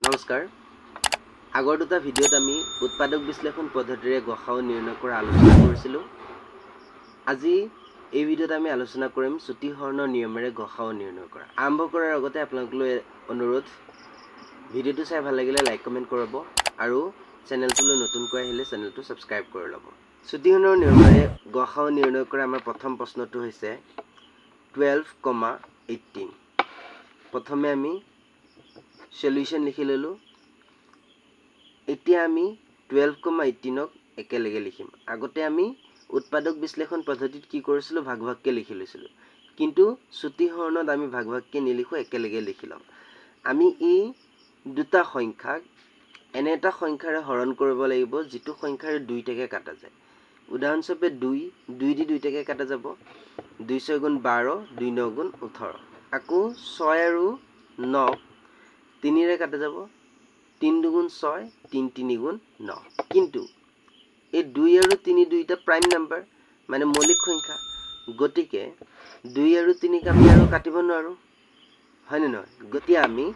নমস্কাৰ আগৰ দুটা ভিডিঅ'ত আমি উৎপাদক বিশ্লেষণ পদ্ধতিৰে গসাউ নিৰ্ণয় কৰা আলোচনা কৰিছিলোঁ আজি এই ভিডিঅ'ত আমি আলোচনা কৰিম চুটি হৰণৰ নিয়মেৰে গসাউ নিৰ্ণয় কৰা আৰম্ভ কৰাৰ আগতে আপোনালোকলৈ অনুৰোধ ভিডিঅ'টো চাই ভাল লাগিলে লাইক কমেন্ট কৰিব আৰু চেনেলটোলৈ নতুনকৈ আহিলে চেনেলটো সাবস্ক্ৰাইব কৰি ল'ব চুটি হৰণৰ নিয়মেৰে গসাউ নিৰ্ণয় কৰা আমাৰ প্ৰথম প্ৰশ্নটো হৈছে 12,18 প্ৰথমে আমি সলিউশন লিখি ললো এতিয়া আমি 12,18 ক একেলগে লিখিম আগতে আমি উৎপাদক বিশ্লেষণ পদ্ধতিত কি কৰিছিলো ভাগ ভাগকে লিখি লৈছিলো কিন্তু চুটি হৰণত আমি ভাগ ভাগকে নিলিখো একেলগে লিখিলাম আমি এই দুটা সংখ্যাক এনে এটা সংখ্যাৰে হৰণ কৰিব লাগিব যেটো সংখ্যাৰে 2 টাকে কাটা যায় উদাহৰণস্বৰূপে 2 2 দি 2 টাকে কাটা যাব 2 6 গুণ 12 2 9 গুণ 18 আকৌ 6 আৰু 9 3 ৰে কাটা যাব 3 2 গুণ 6 3 3 গুণ 9 কিন্তু এই 2 আৰু 3 দুইটা প্ৰাইম নাম্বাৰ মানে মৌলিক সংখ্যা গতিকে 2 আৰু 3 ক আমি আৰু কাটিব নোৱাৰো হয় নে নহয় গতিয়া আমি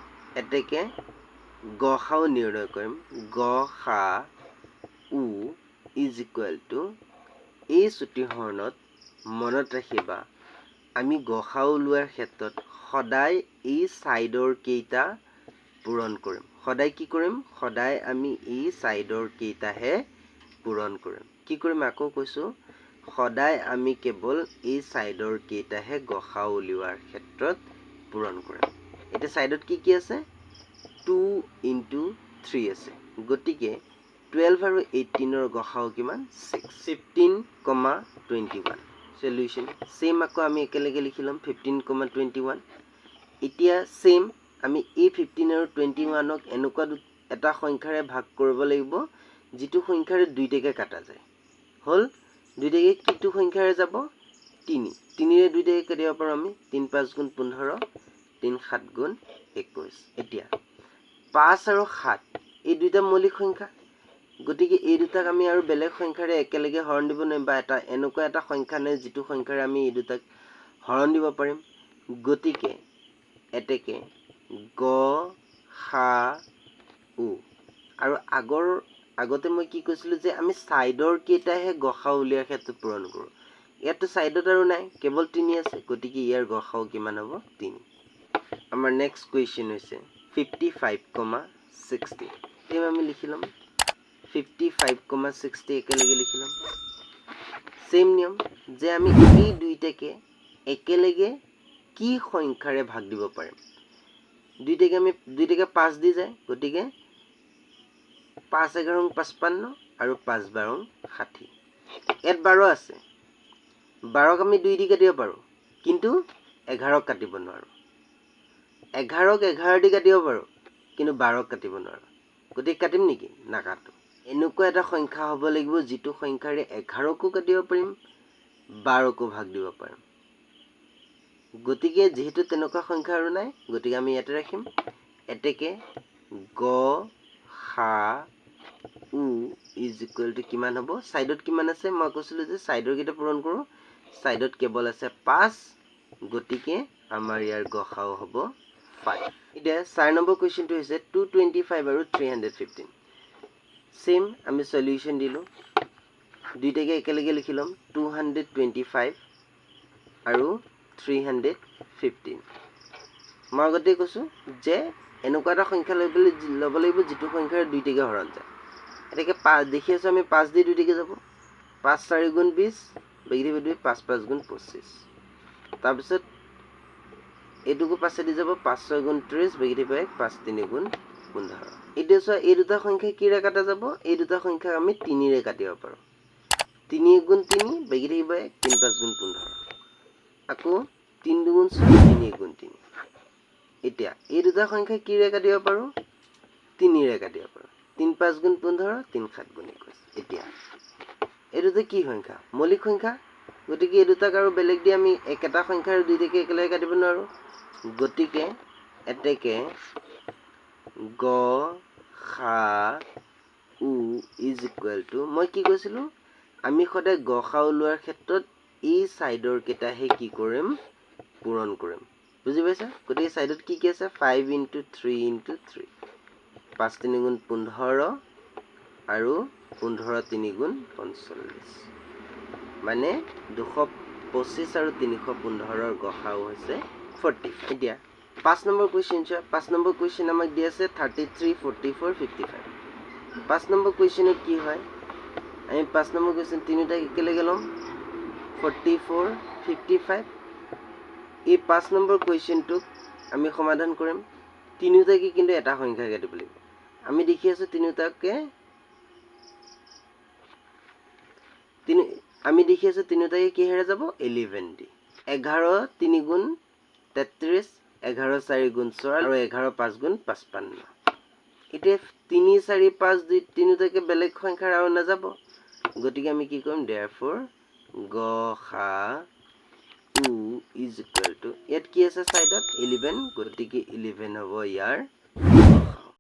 এতেকে গসাউ নিৰ্ণয় কৰিম গসাউ ইজ ইকুৱেল টু এই চুটি হৰণত মনত ৰাখিবা আমি গসাউ লোৱাৰ ক্ষেত্ৰত সদায় এই সাইডৰ কেইটা পূৰণ কৰিম সদায় কি কৰিম সদায় আমি এই সাইডৰ কেইটাহে পূৰণ কৰিম কি কৰিম আকৌ কৈছো সদায় আমি কেৱল এই সাইডৰ কেইটাহে গসাউ উলিওৱাৰ ক্ষেত্ৰত পূৰণ কৰিম এটা সাইডত কি আছে 2 into 3 আছে গতিকে 12 আৰু 18 ৰ গসাউ কিমান 6 15,21 সলিউশন সেম আকৌ আমি একেলগে লিখিলাম 15,21 এতিয়া সেম আমি এই 15 আৰু 21 ক এনেকুৱা এটা সংখ্যাৰে ভাগ কৰিব লাগিব যেটো সংখ্যাৰে 2 টাকে কাটা যায় হল 2 টাকে কিটো সংখ্যাৰে যাব 3 3 ৰে 2 টাকে কাটিব পাৰো আমি 3 5 গুণ 15 3 7 গুণ 21 এতিয়া 5 আৰু 7 এই দুইটা মৌলিক সংখ্যা গতিকে এই দুটাক আমি আৰু বেলেগ সংখ্যাৰে একেলগে হৰণ দিব নোৱাৰিম বা এটা এনেকুৱা এটা সংখ্যা নাই যেটো সংখ্যাৰে আমি এই দুটাক হৰণ দিব পাৰিম গতিকে এতেকে গ হা উ আৰু আগতে মই কি কৈছিলো যে আমি সাইডৰ কেইটাহে গসাউ উলিয়াৰ ক্ষেত্ৰত পূৰণ কৰো ইয়াতো সাইডত আৰু নাই কেৱল 3 আছে গতিকে ইয়াৰ গসাউ কিমান হ'ব 3 আমাৰ নেক্সট কোৱেশ্চন হৈছে 55,60 এম আমি লিখিলাম 55,60 একেলগে লিখিলাম সেম নিয়ম যে আমি এই দুইটাকে একেলগে কি সংখ্যাৰে ভাগ দিব পাৰিম দুইটাকে আমি 2 টাকে 5 দি যায় গতিকে 5 11 55 আৰু 5 12 60 ইয়াত 12 আছে 12 ক আমি 2 দি কাটিব পাৰো কিন্তু 11 ক কাটিব নোৱাৰো 11 ক 11 দি কাটিব পাৰো কিন্তু 12 ক কাটিব নোৱাৰো গতিকে কাটিম নেকি নাকাটো এনেকুৱা এটা সংখ্যা হ'ব লাগিব যেটো সংখ্যাৰে 11 কো কাটিব পাৰিম 12 কো ভাগ দিব পাৰিম গতিকে যেহেতু তেনেকুৱা সংখ্যা আৰু নাই গতিকে আমি ইয়াতে ৰাখিম এতেকে গ হা উ ইজ ইকুৱেল টু কিমান হ'ব সাইডত কিমান আছে মই কৈছিলো যে সাইডৰ কেইটা পূৰণ কৰো সাইডত কেৱল আছে 5 গতিকে আমাৰ ইয়াৰ গসাউ হ'ব 5 এতিয়া 4 নম্বৰ কোৱেশ্চনটো হৈছে 225 আৰু 315 সেম আমি সলিউশন দিলো দুইটাকে একেলগে লিখিলাম 225 আৰু 315 মই আগতে কৈছো যে এনেকুৱা এটা সংখ্যা ল'ব লাগিব যেটো সংখ্যাৰে 2 টাকে হৰণ যায় এটাকে 5 দেখি আছো আমি 5 দি 2 টাকে যাব 5 4 গুণ 20 বেগিৰি 2 5 5 গুণ 25 তাৰ পিছত এটুকু পাছে দি যাব 5 6 গুণ 30 বেগিৰি 5 3 গুণ 15 এতিয়া সো এই দুটা সংখ্যা কি ৰে কাটা যাব এই দুটা সংখ্যা আমি 3 ৰে কাটিব পাৰো 3 গুণ 3 বেগিৰি 3 5 গুণ 15 আকৌ 3 গুণ 6 3 গুণ 3 এতিয়া এই দুটা সংখ্যা কি ৰে কাটিব পাৰো 3 ৰে কাটিব পাৰো 3 5 গুণ 15 3 7 গুণ 21 এতিয়া এই দুটা কি সংখ্যা মৌলিক সংখ্যা গতিকে এই দুটাক আৰু বেলেগ দি আমি একেটা সংখ্যাৰ 2 টাকে একেলগে কাটিব নোৱাৰো গতিকে এতেকে গ হা উ ইজ ইকুৱেল টু মই কি কৈছিলো আমি সদায় গসাউ লোৱাৰ ক্ষেত্ৰত এই সাইডৰ কেইটাহে কি কৰিম পূৰণ কৰিম বুজি পাইছা গতিকে সাইডত কি আছে 5 into 3 into 3 5 3 গুণ 15 আৰু 15 3 গুণ 45 মানে 225 আৰু 315 গসাউ হৈছে 40 এতিয়া 5 নম্বৰ কোৱেশ্চন চোৱা 5 নম্বৰ কোৱেশ্চন আমাক দি আছে 33 44 55 5 নম্বৰ কোৱেশ্চনত কি হয় আমি 5 নম্বৰ কোৱেশ্চন তিনিটা একেলগে লম 44 55 এই 5 নম্বৰ কোৱেশ্চনটোক আমি সমাধান কৰিম তিনিটাকে কিন্তু এটা সংখ্যাকে দিব লাগিব আমি দেখি আছো তিনিটাকে তিনিটাকে কি হেৰে যাব 11 দি 11 3 গুণ 33 11 4 গুণ 4 আৰু 11 5 গুণ 55 এতিয়া 3 4 5 2 তিনিটাকে বেলেগ সংখ্যাৰ আৰু না যাব গতিকে আমি কি কৰিম therefore গসাউ ইজ ইকুৱেল টু ইয়াত কি আছে সাইডত 11 গতিকে 11 হ'ব ইয়াৰ